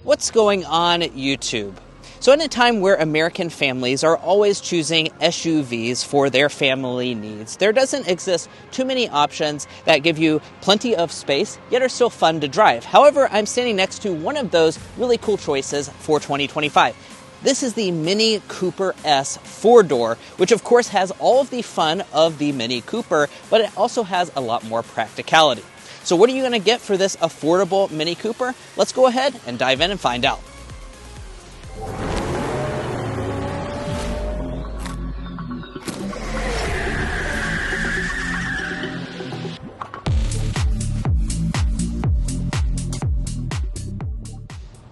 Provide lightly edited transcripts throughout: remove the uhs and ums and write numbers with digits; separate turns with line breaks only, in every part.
What's going on YouTube? So in a time where American families are always choosing SUVs for their family needs, there doesn't exist too many options that give you plenty of space, yet are still fun to drive. However, I'm standing next to one of those really cool choices for 2025. This is the Mini Cooper S 4-door, which of course has all of the fun of the Mini Cooper, but it also has a lot more practicality. So what are you going to get for this affordable Mini Cooper? Let's go ahead and dive in and find out.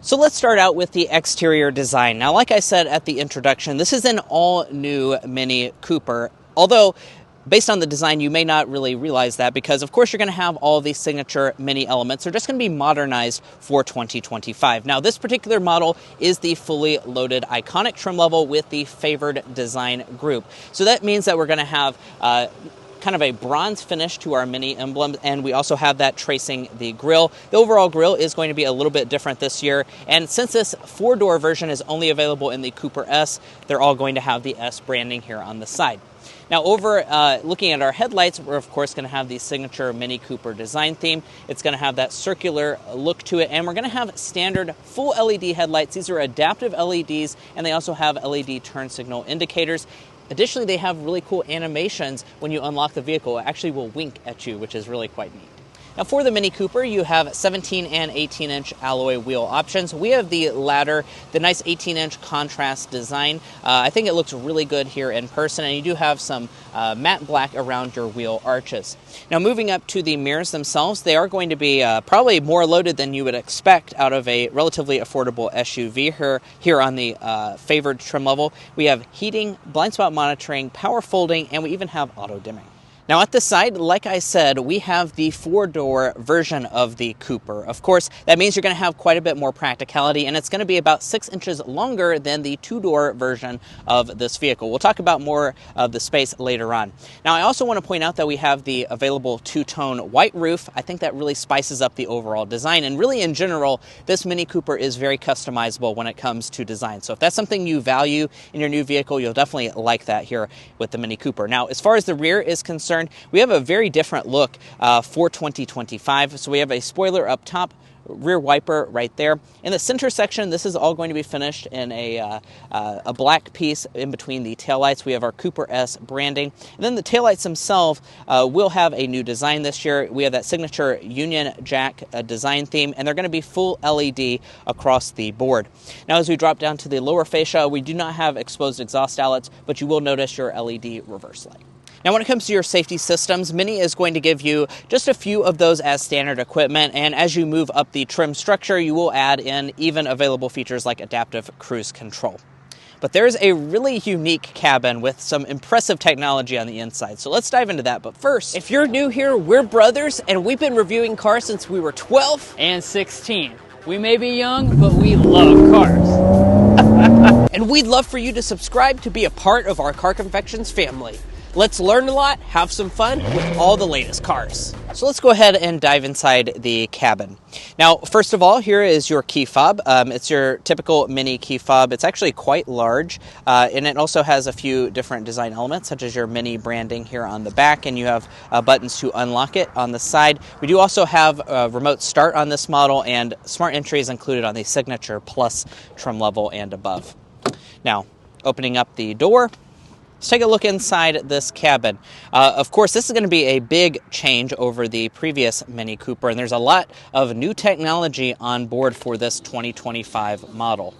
So let's start out with the exterior design. Now, like I said at the introduction, this is an all-new Mini Cooper, although based on the design, you may not really realize that because, of course, you're going to have all these signature Mini elements. They're just going to be modernized for 2025. Now, this particular model is the fully loaded iconic trim level with the favored design group. So that means that we're going to have kind of a bronze finish to our Mini emblem, and we also have that tracing the grille. The overall grille is going to be a little bit different this year, and since this 4-door version is only available in the Cooper S, they're all going to have the S branding here on the side. Now, looking at our headlights, we're of course going to have the signature Mini Cooper design theme. It's going to have that circular look to it, and we're going to have standard full LED headlights. These are adaptive LEDs, and they also have LED turn signal indicators. Additionally, they have really cool animations when you unlock the vehicle. It actually will wink at you, which is really quite neat. Now, for the Mini Cooper, you have 17 and 18-inch alloy wheel options. We have the latter, the nice 18-inch contrast design. I think it looks really good here in person, and you do have some matte black around your wheel arches. Now, moving up to the mirrors themselves, they are going to be probably more loaded than you would expect out of a relatively affordable SUV here on the favored trim level. We have heating, blind spot monitoring, power folding, and we even have auto dimming. Now at the side, like I said, we have the 4-door version of the Cooper. Of course, that means you're going to have quite a bit more practicality, and it's going to be about 6 inches longer than the 2-door version of this vehicle. We'll talk about more of the space later on. Now, I also want to point out that we have the available two-tone white roof. I think that really spices up the overall design, and really in general, this Mini Cooper is very customizable when it comes to design. So if that's something you value in your new vehicle, you'll definitely like that here with the Mini Cooper. Now, as far as the rear is concerned, we have a very different look for 2025. So we have a spoiler up top, rear wiper right there. In the center section, this is all going to be finished in a black piece in between the taillights. We have our Cooper S branding. And then the taillights themselves will have a new design this year. We have that signature Union Jack design theme, and they're going to be full LED across the board. Now, as we drop down to the lower fascia, we do not have exposed exhaust outlets, but you will notice your LED reverse light. Now, when it comes to your safety systems, Mini is going to give you just a few of those as standard equipment, and as you move up the trim structure, you will add in even available features like adaptive cruise control. But there's a really unique cabin with some impressive technology on the inside, so let's dive into that. But first,
if you're new here, we're brothers, and we've been reviewing cars since we were 12
and 16. We may be young, but we love cars.
And we'd love for you to subscribe to be a part of our Car Confections family. Let's learn a lot, have some fun with all the latest cars.
So let's go ahead and dive inside the cabin. Now, first of all, here is your key fob. It's your typical Mini key fob. It's actually quite large, and it also has a few different design elements, such as your Mini branding here on the back, and you have buttons to unlock it on the side. We do also have a remote start on this model, and smart entry is included on the Signature Plus trim level and above. Now, opening up the door, let's take a look inside this cabin. Of course, this is going to be a big change over the previous Mini Cooper, and there's a lot of new technology on board for this 2025 model.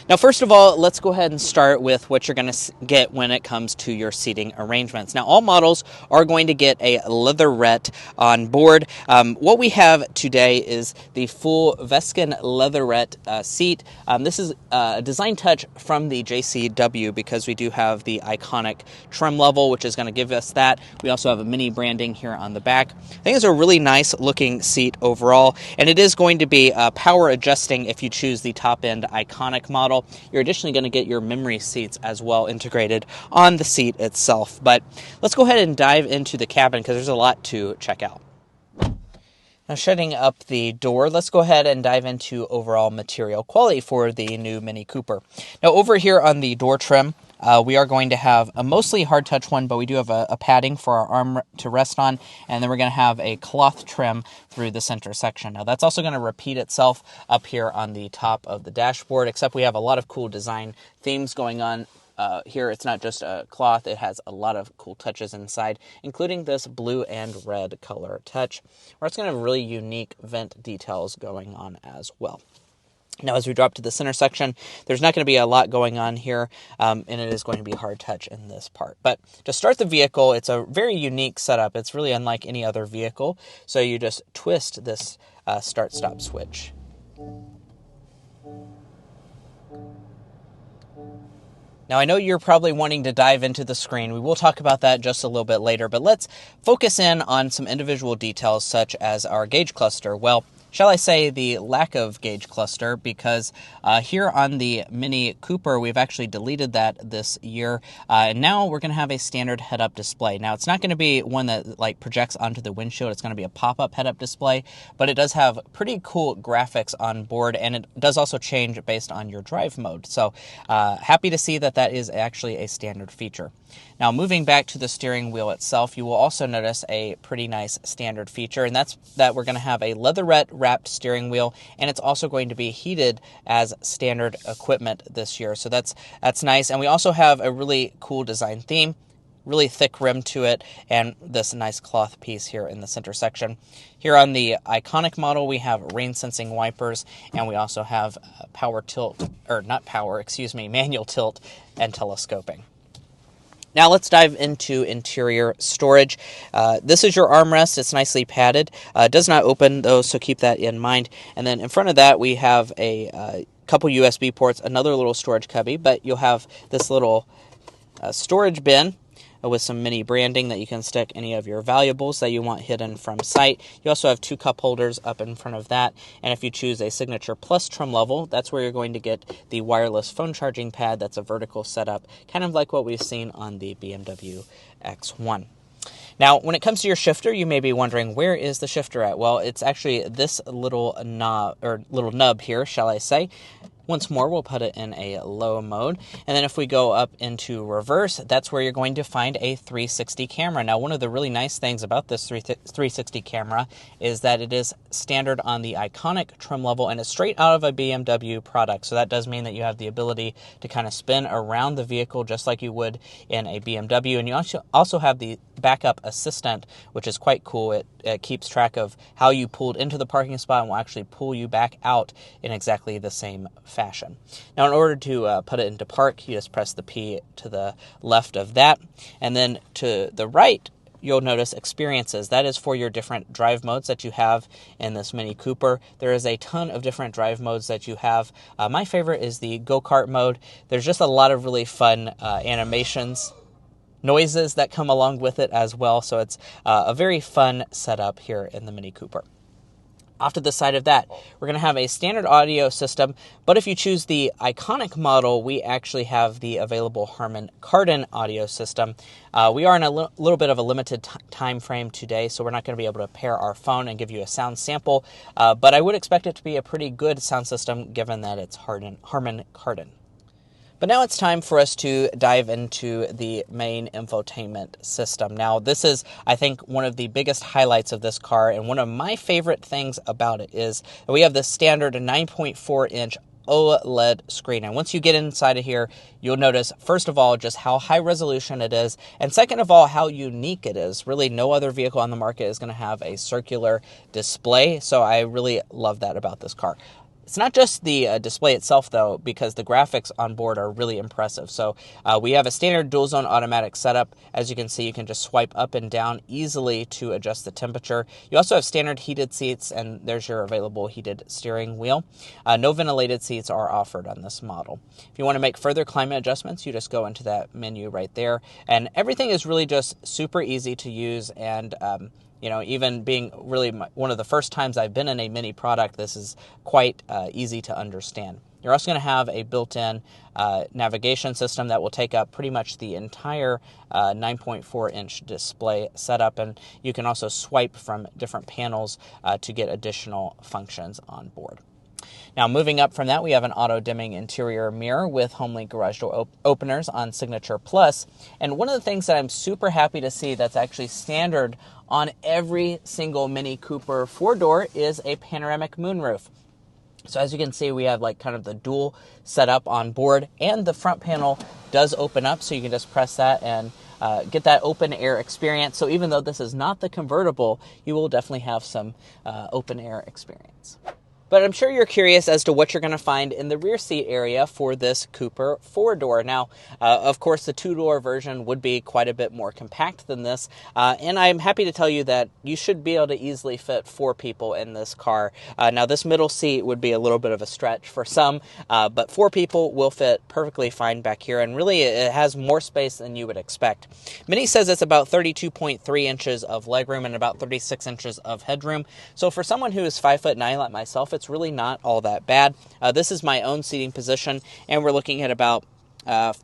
Now, first of all, let's go ahead and start with what you're going to get when it comes to your seating arrangements. Now, all models are going to get a leatherette on board. What we have today is the full Veskin leatherette seat. This is a design touch from the JCW because we do have the iconic trim level, which is going to give us that. We also have a Mini branding here on the back. I think it's a really nice looking seat overall, and it is going to be power adjusting if you choose the top end iconic model. You're additionally going to get your memory seats as well integrated on the seat itself. But let's go ahead and dive into the cabin because there's a lot to check out. Now, Now, shutting up the door, let's go ahead and dive into overall material quality for the new Mini Cooper. Now, over here on the door trim, we are going to have a mostly hard touch one, but we do have a padding for our arm to rest on, and then we're going to have a cloth trim through the center section. Now, that's also going to repeat itself up here on the top of the dashboard, except we have a lot of cool design themes going on. Here it's not just a cloth, it has a lot of cool touches inside, including this blue and red color touch, where it's going to have really unique vent details going on as well. Now, as we drop to the center section, there's not going to be a lot going on here, and it is going to be hard touch in this part. But to start the vehicle, it's a very unique setup. It's really unlike any other vehicle. So you just twist this start-stop switch. Now, I know you're probably wanting to dive into the screen. We will talk about that just a little bit later, but let's focus in on some individual details such as our gauge cluster. Well, shall I say the lack of gauge cluster, because here on the Mini Cooper, we've actually deleted that this year. And now we're going to have a standard head-up display. Now, it's not going to be one that like projects onto the windshield. It's going to be a pop-up head-up display, but it does have pretty cool graphics on board, and it does also change based on your drive mode. So happy to see that that is actually a standard feature. Now, moving back to the steering wheel itself, you will also notice a pretty nice standard feature, and that's that we're going to have a leatherette wrapped steering wheel, and it's also going to be heated as standard equipment this year. So that's nice. And we also have a really cool design theme, really thick rim to it, and this nice cloth piece here in the center section. Here on the iconic model, we have rain sensing wipers, and we also have manual tilt and telescoping. Now let's dive into interior storage. This is your armrest. It's nicely padded. It does not open though, so keep that in mind. And then in front of that, we have a couple USB ports, another little storage cubby, but you'll have this little storage bin with some mini branding that you can stick any of your valuables that you want hidden from sight. You also have two cup holders up in front of that, and if you choose a Signature Plus trim level, that's where you're going to get the wireless phone charging pad. That's a vertical setup, kind of like what we've seen on the BMW X1. Now, when it comes to your shifter, you may be wondering, where is the shifter at? Well, it's actually this little nub here, shall I say. Once more, we'll put it in a low mode. And then if we go up into reverse, that's where you're going to find a 360 camera. Now, one of the really nice things about this 360 camera is that it is standard on the iconic trim level, and it's straight out of a BMW product. So that does mean that you have the ability to kind of spin around the vehicle just like you would in a BMW. And you also have the backup assistant, which is quite cool. It keeps track of how you pulled into the parking spot and will actually pull you back out in exactly the same fashion. Now, in order to put it into park, you just press the P to the left of that, and then to the right, you'll notice experiences. That is for your different drive modes that you have in this Mini Cooper. There is a ton of different drive modes that you have. My favorite is the go-kart mode. There's just a lot of really fun animations, noises that come along with it as well. So it's a very fun setup here in the Mini Cooper. Off to the side of that, we're going to have a standard audio system, but if you choose the iconic model, we actually have the available Harman Kardon audio system. We are in a little bit of a limited time frame today, so we're not going to be able to pair our phone and give you a sound sample, but I would expect it to be a pretty good sound system given that it's Harman Kardon. But now it's time for us to dive into the main infotainment system. Now, this is, I think, one of the biggest highlights of this car, and one of my favorite things about it is that we have this standard 9.4-inch OLED screen. And once you get inside of here, you'll notice, first of all, just how high resolution it is, and second of all, how unique it is. Really, no other vehicle on the market is going to have a circular display, so I really love that about this car. It's not just the display itself, though, because the graphics on board are really impressive. So we have a standard dual-zone automatic setup. As you can see, you can just swipe up and down easily to adjust the temperature. You also have standard heated seats, and there's your available heated steering wheel. No ventilated seats are offered on this model. If you want to make further climate adjustments, you just go into that menu right there. And everything is really just super easy to use, and You know, even being really one of the first times I've been in a Mini product, this is quite easy to understand. You're also going to have a built-in navigation system that will take up pretty much the entire 9.4-inch display setup, and you can also swipe from different panels to get additional functions on board. Now, moving up from that, we have an auto-dimming interior mirror with HomeLink garage door openers on Signature Plus. And one of the things that I'm super happy to see that's actually standard on every single Mini Cooper 4-door is a panoramic moonroof. So as you can see, we have like kind of the dual setup on board, and the front panel does open up, so you can just press that and get that open air experience. So even though this is not the convertible, you will definitely have some open air experience. But I'm sure you're curious as to what you're going to find in the rear seat area for this Cooper 4-door. Now, of course, the 2-door version would be quite a bit more compact than this, and I'm happy to tell you that you should be able to easily fit 4 people in this car. Now, this middle seat would be a little bit of a stretch for some, but 4 people will fit perfectly fine back here, and really it has more space than you would expect. Mini says it's about 32.3 inches of legroom and about 36 inches of headroom, so for someone who is 5'9" like myself, it's really not all that bad. This is my own seating position, and we're looking at about 5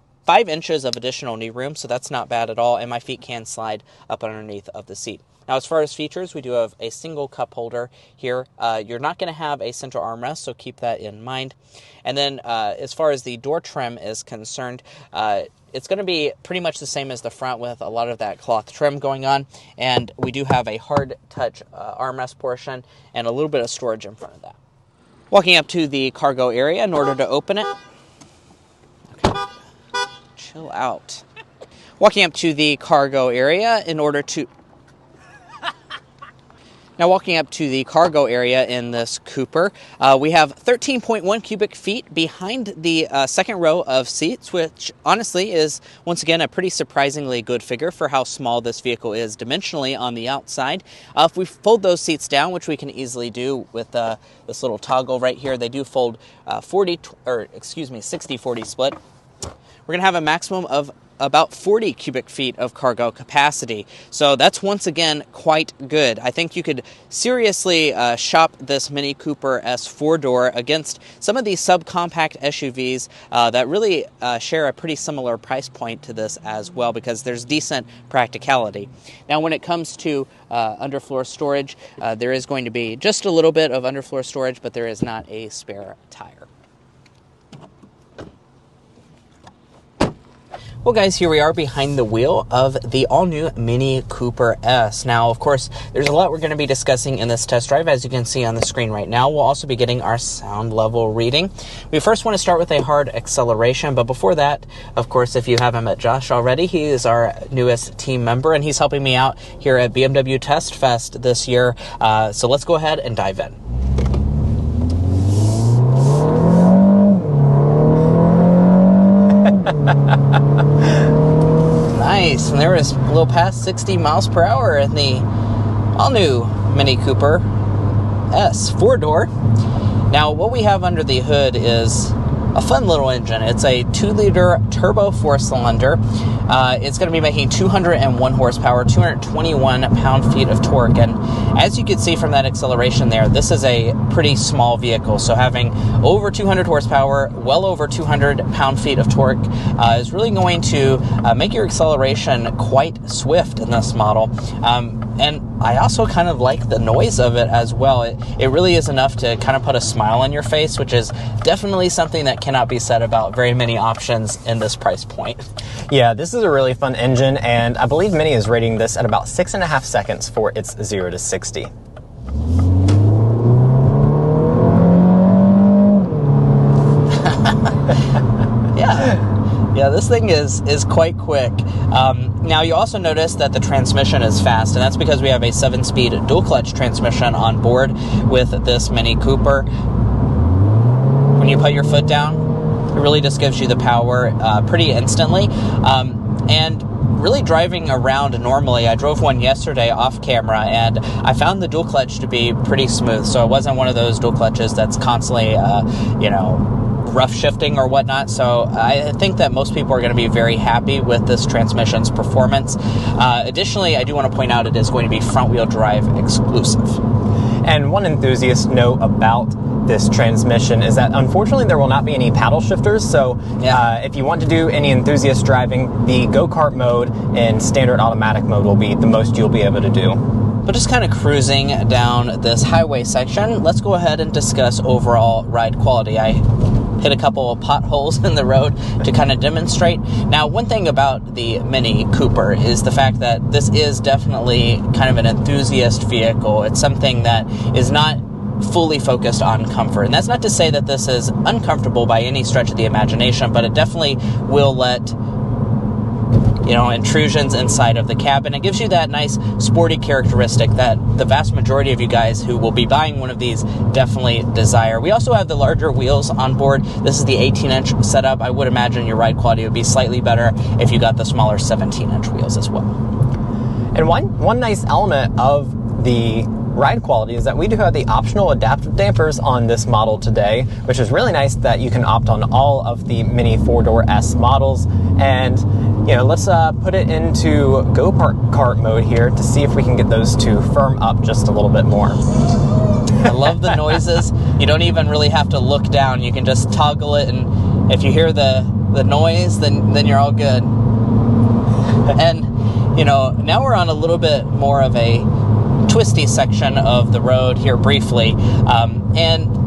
inches of additional knee room, so that's not bad at all, and my feet can slide up underneath of the seat. Now, as far as features, we do have a single cup holder here. You're not going to have a central armrest, so keep that in mind. And then as far as the door trim is concerned, it's going to be pretty much the same as the front with a lot of that cloth trim going on. And we do have a hard touch armrest portion and a little bit of storage in front of that. Walking up to the cargo area in order to open it. Okay. Chill out. Walking up to the cargo area in order to... Now, walking up to the cargo area in this Cooper, we have 13.1 cubic feet behind the second row of seats, which honestly is, once again, a pretty surprisingly good figure for how small this vehicle is dimensionally on the outside. If we fold those seats down, which we can easily do with this little toggle right here, they do fold 60-40 split. We're going to have a maximum of about 40 cubic feet of cargo capacity. So that's once again quite good. I think you could seriously shop this Mini Cooper S 4-door against some of these subcompact SUVs that really share a pretty similar price point to this as well, because there's decent practicality. Now, when it comes to underfloor storage, there is going to be just a little bit of underfloor storage, but there is not a spare tire. Well, guys, here we are behind the wheel of the all-new Mini Cooper S. Now, of course, there's a lot we're going to be discussing in this test drive, as you can see on the screen right now. We'll also be getting our sound level reading. We first want to start with a hard acceleration, but before that, of course, if you haven't met Josh already, he is our newest team member, and he's helping me out here at BMW Test Fest this year. So let's go ahead and dive in. Nice, and there was a little past 60 miles per hour in the all-new Mini Cooper S 4-door. Now, what we have under the hood is a fun little engine. It's a 2-liter turbo 4-cylinder. It's going to be making 201 horsepower, 221 pound-feet of torque. And as you can see from that acceleration there, this is a pretty small vehicle. So having over 200 horsepower, well over 200 pound-feet of torque is really going to make your acceleration quite swift in this model. And I also kind of like the noise of it as well. It really is enough to kind of put a smile on your face, which is definitely something that cannot be said about very many options in this price point.
Yeah, this is a really fun engine, and I believe Mini is rating this at about 6.5 seconds for its 0 to 60.
Yeah, this thing is quite quick. Now, you also notice that the transmission is fast, and that's because we have a 7-speed dual-clutch transmission on board with this Mini Cooper. When you put your foot down, it really just gives you the power pretty instantly. And really driving around normally, I drove one yesterday off camera, and I found the dual clutch to be pretty smooth. So it wasn't one of those dual clutches that's constantly, rough shifting or whatnot. So I think that most people are going to be very happy with this transmission's performance. Additionally, I do want to point out it is going to be front-wheel drive exclusive.
And one enthusiast note about this transmission is that unfortunately there will not be any paddle shifters, so if you want to do any enthusiast driving, the go-kart mode and standard automatic mode will be the most you'll be able to do.
But just kind of cruising down this highway section, let's go ahead and discuss overall ride quality. I hit a couple of potholes in the road to kind of demonstrate. Now, one thing about the Mini Cooper is the fact that this is definitely kind of an enthusiast vehicle. It's something that is not fully focused on comfort. And that's not to say that this is uncomfortable by any stretch of the imagination, but it definitely will let intrusions inside of the cabin. It gives you that nice sporty characteristic that the vast majority of you guys who will be buying one of these definitely desire. We also have the larger wheels on board. This is the 18-inch setup. I would imagine your ride quality would be slightly better if you got the smaller 17-inch wheels as well.
And one nice element of the ride quality is that we do have the optional adaptive dampers on this model today, which is really nice that you can opt on all of the Mini 4-door S models. And let's put it into go-kart mode here to see if we can get those to firm up just a little bit more.
I love the noises. You don't even really have to look down. You can just toggle it, and if you hear the noise, then you're all good. And now we're on a little bit more of a twisty section of the road here briefly, and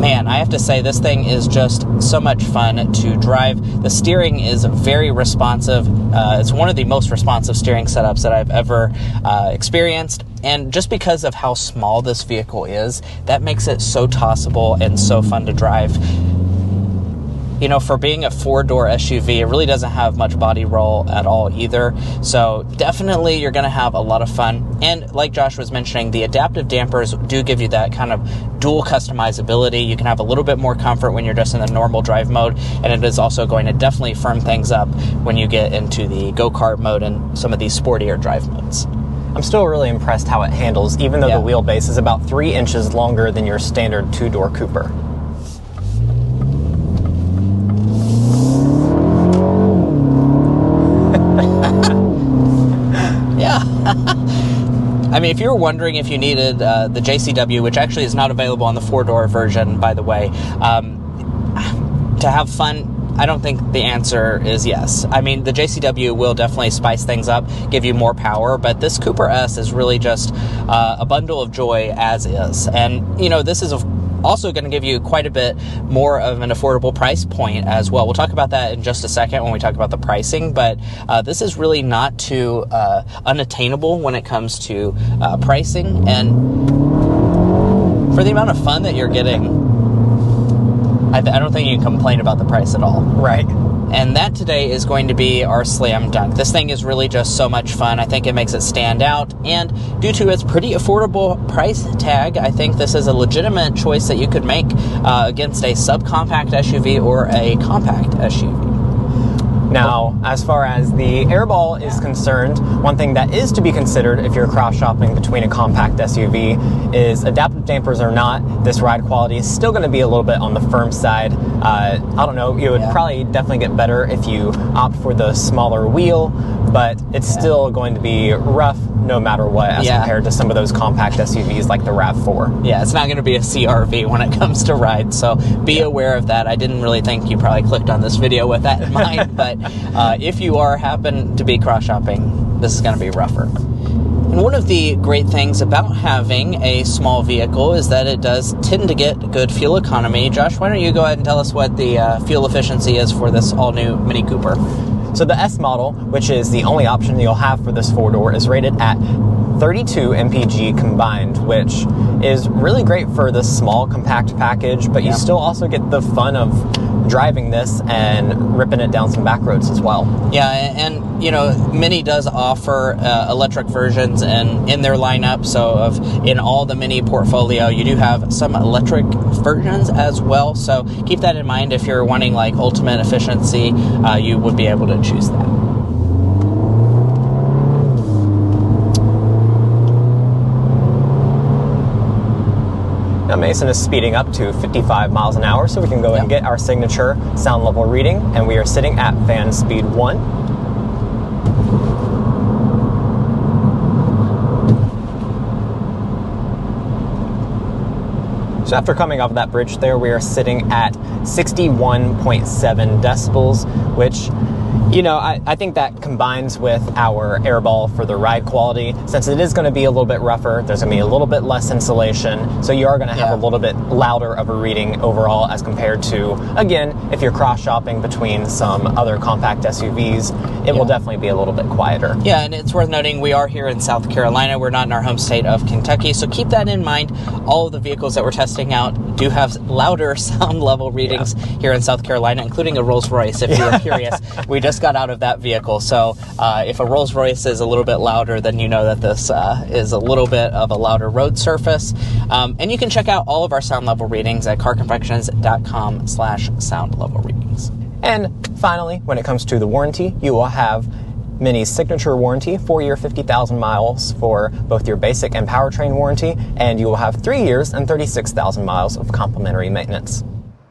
man, I have to say this thing is just so much fun to drive. The steering is very responsive. It's one of the most responsive steering setups that I've ever experienced, and just because of how small this vehicle is, that makes it so tossable and so fun to drive. For being a 4-door SUV, it really doesn't have much body roll at all either. So definitely you're going to have a lot of fun. And like Josh was mentioning, the adaptive dampers do give you that kind of dual customizability. You can have a little bit more comfort when you're just in the normal drive mode. And it is also going to definitely firm things up when you get into the go-kart mode and some of these sportier drive modes.
I'm still really impressed how it handles, even though the wheelbase is about 3 inches longer than your standard 2-door Cooper.
I mean, if you were wondering if you needed the JCW, which actually is not available on the 4-door version, by the way, to have fun, I don't think the answer is yes. I mean, the JCW will definitely spice things up, give you more power, but this Cooper S is really just a bundle of joy as is. And, this is also going to give you quite a bit more of an affordable price point as well. We'll talk about that in just a second when we talk about the pricing, but this is really not too unattainable when it comes to pricing, and for the amount of fun that you're getting, I don't think you can complain about the price at all.
Right.
And that today is going to be our slam dunk. This thing is really just so much fun. I think it makes it stand out. And due to its pretty affordable price tag, I think this is a legitimate choice that you could make against a subcompact SUV or a compact SUV.
Now, as far as the airball is concerned, one thing that is to be considered if you're cross-shopping between a compact SUV is adaptive dampers or not, this ride quality is still going to be a little bit on the firm side. I don't know, you would probably definitely get better if you opt for the smaller wheel, but it's still going to be rough no matter what as compared to some of those compact SUVs like the RAV4.
Yeah, it's not going to be a CRV when it comes to rides, so be aware of that. I didn't really think you probably clicked on this video with that in mind, but if you happen to be cross-shopping, this is going to be rougher. And one of the great things about having a small vehicle is that it does tend to get good fuel economy. Josh, why don't you go ahead and tell us what the fuel efficiency is for this all-new Mini Cooper?
So the S model, which is the only option you'll have for this 4-door, is rated at 32 mpg combined, which is really great for this small compact package, but you still also get the fun of driving this and ripping it down some back roads as well.
Yeah, and Mini does offer electric versions in their lineup, so in all the Mini portfolio, you do have some electric versions as well, so keep that in mind. If you're wanting like ultimate efficiency, you would be able to choose that.
Now Mason is speeding up to 55 miles an hour, so we can go and get our signature sound level reading, and we are sitting at fan speed 1. So after coming off that bridge there, we are sitting at 61.7 decibels, which, you know, I think that combines with our airball for the ride quality. Since it is going to be a little bit rougher, there's going to be a little bit less insulation, so you are going to have a little bit louder of a reading overall as compared to, again, if you're cross-shopping between some other compact SUVs, it will definitely be a little bit quieter.
Yeah, and it's worth noting we are here in South Carolina. We're not in our home state of Kentucky, so keep that in mind. All of the vehicles that we're testing out do have louder sound level readings here in South Carolina, including a Rolls-Royce, if you were curious. We just got out of that vehicle, so if a Rolls-Royce is a little bit louder, then you know that this is a little bit of a louder road surface. And you can check out all of our sound level readings at carconfections.com/sound level readings.
And finally, when it comes to the warranty, you will have Mini's signature warranty, 4-year, 50,000 miles for both your basic and powertrain warranty, and you will have 3 years and 36,000 miles of complimentary maintenance.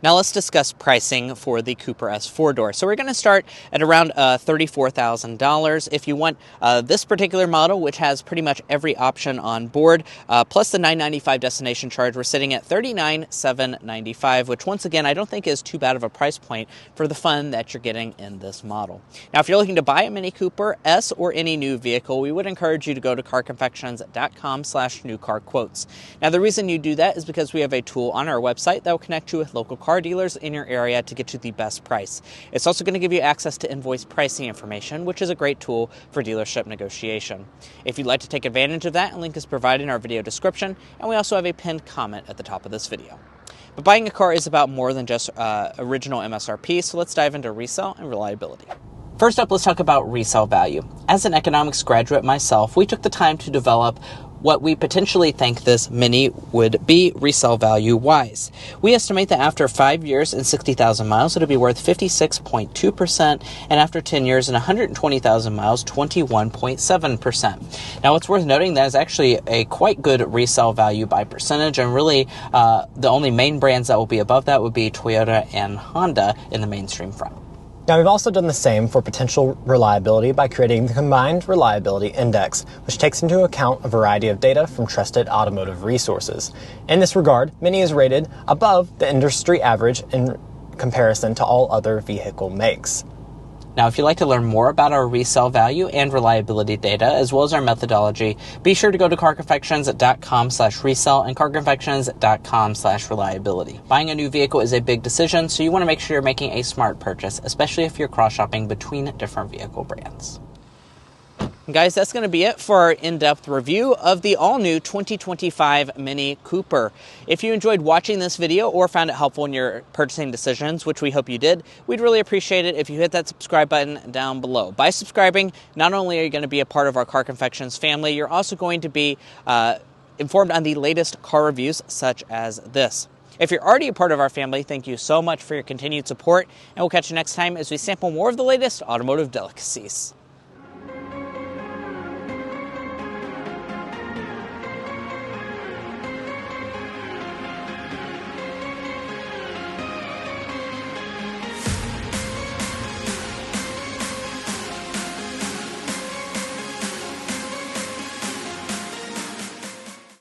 Now let's discuss pricing for the Cooper S 4-door. So we're going to start at around $34,000. If you want this particular model, which has pretty much every option on board, plus the $995 destination charge, we're sitting at $39,795, which once again I don't think is too bad of a price point for the fun that you're getting in this model. Now if you're looking to buy a Mini Cooper S or any new vehicle, we would encourage you to go to carconfections.com/newcarquotes. Now the reason you do that is because we have a tool on our website that will connect you with local car dealers in your area to get you the best price. It's also going to give you access to invoice pricing information, which is a great tool for dealership negotiation. If you'd like to take advantage of that, a link is provided in our video description, and we also have a pinned comment at the top of this video. But buying a car is about more than just original MSRP, so let's dive into resale and reliability. First up, let's talk about resale value. As an economics graduate myself, we took the time to develop what we potentially think this Mini would be resale value-wise. We estimate that after 5 years and 60,000 miles, it'll be worth 56.2%, and after 10 years and 120,000 miles, 21.7%. Now, what's worth noting that is actually a quite good resale value by percentage, and really the only main brands that will be above that would be Toyota and Honda in the mainstream front.
Now we've also done the same for potential reliability by creating the Combined Reliability Index, which takes into account a variety of data from trusted automotive resources. In this regard, Mini is rated above the industry average in comparison to all other vehicle makes.
Now, if you'd like to learn more about our resale value and reliability data, as well as our methodology, be sure to go to carconfections.com/resale and carconfections.com/reliability. Buying a new vehicle is a big decision, so you want to make sure you're making a smart purchase, especially if you're cross-shopping between different vehicle brands. Guys, that's going to be it for our in-depth review of the all-new 2025 Mini Cooper. If you enjoyed watching this video or found it helpful in your purchasing decisions, which we hope you did, we'd really appreciate it if you hit that subscribe button down below. By subscribing, not only are you going to be a part of our Car Confections family, you're also going to be informed on the latest car reviews such as this. If you're already a part of our family, thank you so much for your continued support, and we'll catch you next time as we sample more of the latest automotive delicacies.